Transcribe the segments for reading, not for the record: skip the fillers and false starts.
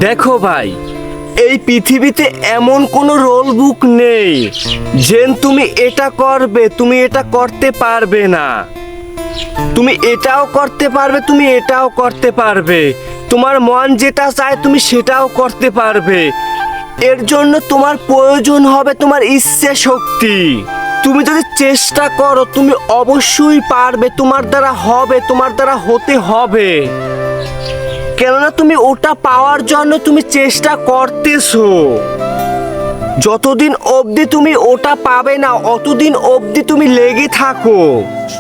দেখো ভাই, এই পৃথিবীতে এমন কোনো রোল বুক নেই যে তুমি এটা করবে, তুমি এটা করতে পারবে না। তুমি এটাও করতে পারবে, তুমি এটাও করতে পারবে। তোমার মন যেটা চায় তুমি সেটাও করতে পারবে। এর জন্য তোমার প্রয়োজন হবে তোমার ইচ্ছে শক্তি। তুমি যদি চেষ্টা করো তুমি অবশ্যই পারবে, তোমার দ্বারা হবে, তোমার দ্বারা হতে হবে। কেননা তুমি ওটা পাওয়ার জন্য তুমি চেষ্টা করতেছো। যতদিন অবধি তুমি ওটা পাবে না অতদিন অবধি তুমি লেগে থাকো।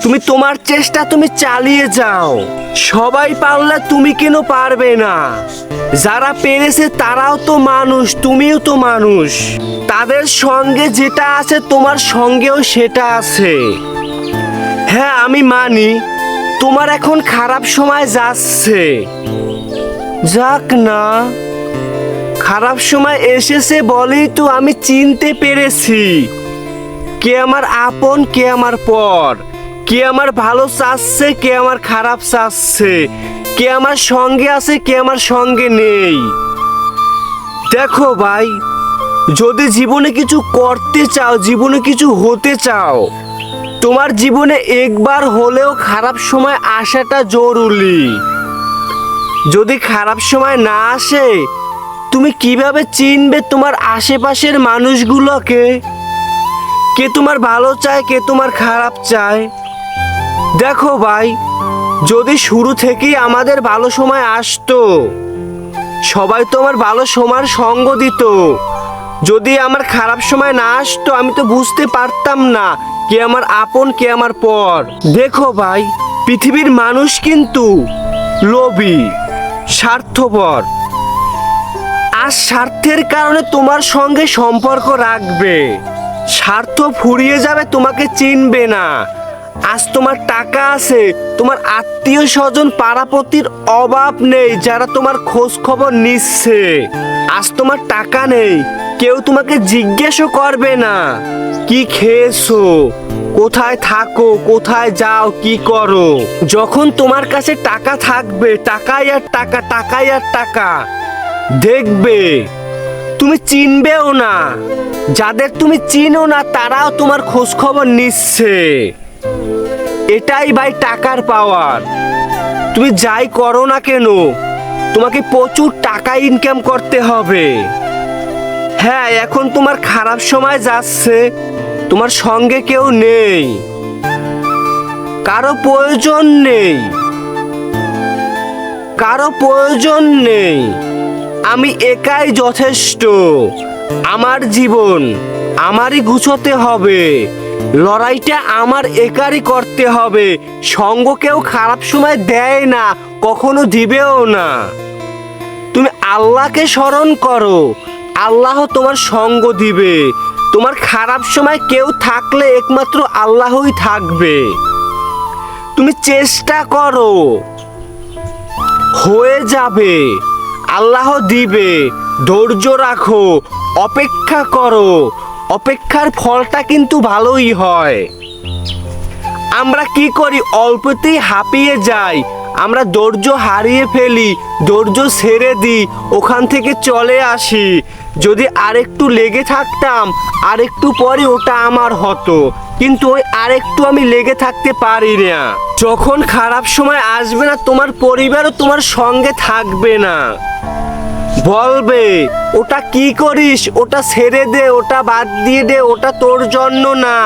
তুমি তোমার চেষ্টা তুমি চালিয়ে যাও। সবাই পারলে তুমি কেন পারবে না? যারা পেরেছে তারাও তো মানুষ, তুমিও তো মানুষ। তাদের সঙ্গে যেটা আছে তোমার সঙ্গেও সেটা আছে। হ্যাঁ, আমি মানি তোমার এখন খারাপ সময় যাচ্ছে। যাক না, খারাপ সময় এসেছে বলেই তো আমি চিনতে পেরেছি কে আমার আপন, কে আমার পর, কে আমার ভালো চাচ্ছে, কে আমার খারাপ চাচ্ছে, কে আমার সঙ্গে আছে, কে আমার সঙ্গে নেই। দেখো ভাই, যদি জীবনে কিছু করতে চাও, জীবনে কিছু হতে চাও, তোমার জীবনে একবার হলেও খারাপ সময় আসাটা জরুরি। যদি খারাপ সময় না আসে তুমি কিভাবে চিনবে তোমার আশেপাশের মানুষগুলোকে? কে তোমার ভালো চায়, কে তোমার খারাপ চায়? দেখো ভাই, যদি শুরু থেকেই আমাদের ভালো সময় আসতো, সবাই তো আমার ভালো সময়ের সঙ্গ দিত। যদি আমার খারাপ সময় না আসতো আমি তো বুঝতে পারতাম না কে আমার আপন, কে আমার পর। দেখো ভাই, পৃথিবীর মানুষ কিন্তু লোভী, স্বার্থপর। আজ স্বার্থের কারণে তোমার সঙ্গে সম্পর্ক রাখবে, স্বার্থ ফুরিয়ে যাবে তোমাকে চিনবে না। আজ তোমার টাকা আছে, তোমার আত্মীয় স্বজন পাড়াপতির অভাব নেই যারা তোমার খোঁজ খবর নিচ্ছে। আজ তোমার টাকা নেই, কেউ তোমাকে জিজ্ঞেসও করবে না কি খেয়েছো, কোথায় থাকো, কোথায় যাও, কি করো। যখন তোমার কাছে টাকা থাকবে, টাকাই আর টাকা, টাকাই আর টাকা, দেখবে তুমি চিনবেও না। যাদের তুমি চিনো না তারাও তোমার খোঁজ খবর নিচ্ছে। এটাই ভাই টাকার পাওয়ার। তুমি যাই করো না কেন তোমাকে প্রচুর টাকা ইনকাম করতে হবে। হ্যাঁ, এখন তোমার খারাপ সময় যাচ্ছে, তোমার সঙ্গে কেউ নেই, কারো প্রয়োজন নেই, কারো প্রয়োজন নেই। আমি একাই যথেষ্ট। আমার জীবন আমারই গুছোতে হবে, লড়াইটা আমার একারই করতে হবে। সঙ্গ কেউ খারাপ সময় দেয় না, কখনো দিবেও না। তুমি আল্লাহকে স্মরণ করো, আল্লাহ তোমার সঙ্গ দিবে। তোমার খারাপ সময় কেউ থাকলে একমাত্র আল্লাহই থাকবে। তুমি চেষ্টা করো, হয়ে যাবে, আল্লাহ দিবে। ধৈর্য রাখো, অপেক্ষা করো, অপেক্ষার ফলটা কিন্তু ভালোই হয়। আমরা কি করি, অল্পতেই হাঁপিয়ে যাই, আমরা ধৈর্য হারিয়ে ফেলি, ধৈর্য ছেড়ে দিই, ওখান থেকে চলে আসি। যদি আরেকটু লেগে থাকতাম আরেকটু পরে ওটা আমার হতো, কিন্তু ওই আরেকটু আমি লেগে থাকতে পারি না। যখন খারাপ সময় আসবে না তোমার পরিবারও তোমার সঙ্গে থাকবে না, বলবে ওটা কি করিস, ওটা ছেড়ে দে, ওটা বাদ দিয়ে দে, ওটা তোর জন্য না।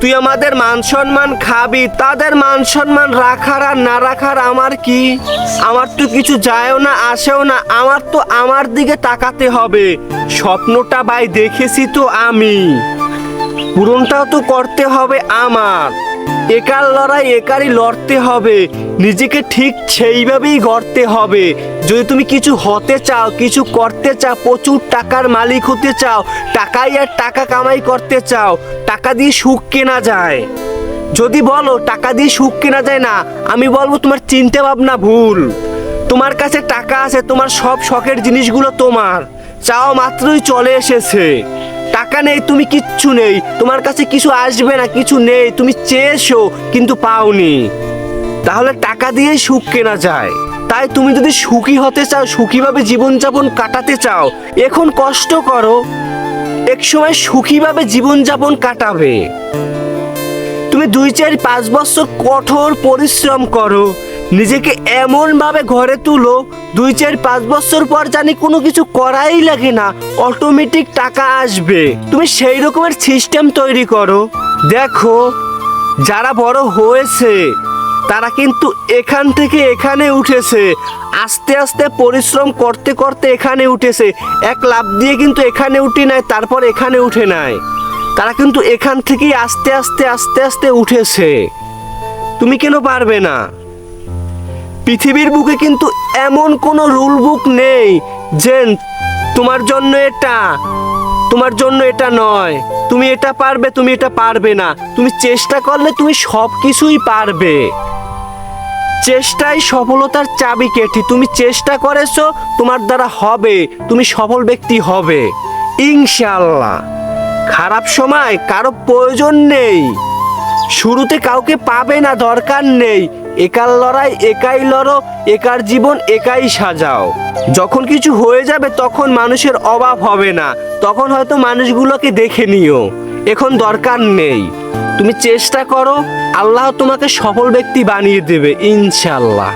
তুই আমাদের মান সম্মান খাবি। তাদের মান সম্মান রাখার আর না রাখার আমার কি? আমার তো কিছু যায়ও না আসেও না। আমার তো আমার দিকে তাকাতে হবে। স্বপ্নটা ভাই দেখেছি তো আমি, পূরণটাও তো করতে হবে আমার। একার লড়াই একারই লড়তে হবে, নিজেকে ঠিক সেইভাবেই গড়তে হবে। যদি তুমি কিছু হতে চাও, কিছু করতে চাও, প্রচুর টাকার মালিক হতে চাও, টাকাই আর টাকা কামাই করতে চাও, টাকা দিয়ে সুখ কেনা যায়। যদি বলো টাকা দিয়ে সুখ কেনা যায় না, আমি বলবো তোমার চিন্তা ভাবনা ভুল। তোমার কাছে টাকা আছে, তোমার সব শখের জিনিসগুলো তোমার, চাও মাত্রই চলে এসেছে। টাকা নেই, তুমি কিচ্ছু নেই, তোমার কাছে কিছু আসবে না, কিছু নেই, তুমি চেয়েছো কিন্তু পাওনি। তাহলে টাকা দিয়েই সুখ কেনা যায়। তাই তুমি যদি সুখী হতে চাও, সুখীভাবে জীবনযাপন কাটাতে চাও, এখন কষ্ট করো, একসময় সুখীভাবে জীবনযাপন কাটাবে। তুমি 2-4-5 বছর কঠোর পরিশ্রম করো, নিজেকে এমনভাবে ঘরে তুলো, 2-4-5 বছর পর জানি কোনো কিছু করাই লাগে না, অটোমেটিক টাকা আসবে। তুমি সেই রকমের সিস্টেম তৈরি করো। দেখো, যারা বড় হয়েছে তারা কিন্তু এখান থেকে এখানে উঠেছে, আস্তে আস্তে পরিশ্রম করতে করতে এখানে উঠেছে। এক লাফ দিয়ে কিন্তু এখানে উঠে নাই, তারপর এখানে উঠে নাই। তারা কিন্তু এখান থেকেই আস্তে আস্তে আস্তে আস্তে উঠেছে। তুমি কেন পারবে না? পৃথিবীর বুকে কিন্তু এমন কোনো রুল বুক নেই যে তোমার জন্য এটা, তোমার জন্য এটা নয়, তুমি এটা পারবে, তুমি এটা পারবে না। তুমি চেষ্টা করলে তুমি সব কিছুই পারবে। চেষ্টাই সফলতার চাবিকাঠি। তুমি চেষ্টা করেছো, তোমার দ্বারা হবে, তুমি সফল ব্যক্তি হবে ইনশাআল্লাহ। খারাপ সময় কারো প্রয়োজন নেই, শুরুতে কাউকে পাবে না, দরকার নেই। একার লড়াই একাই লড়ো, একার জীবন একাই সাজাও। যখন কিছু হয়ে যাবে তখন মানুষের অভাব হবে না, তখন হয়তো মানুষগুলোকে দেখে নিও, এখন দরকার নেই। তুমি চেষ্টা করো, আল্লাহ তোমাকে সফল ব্যক্তি বানিয়ে দেবে ইনশাআল্লাহ।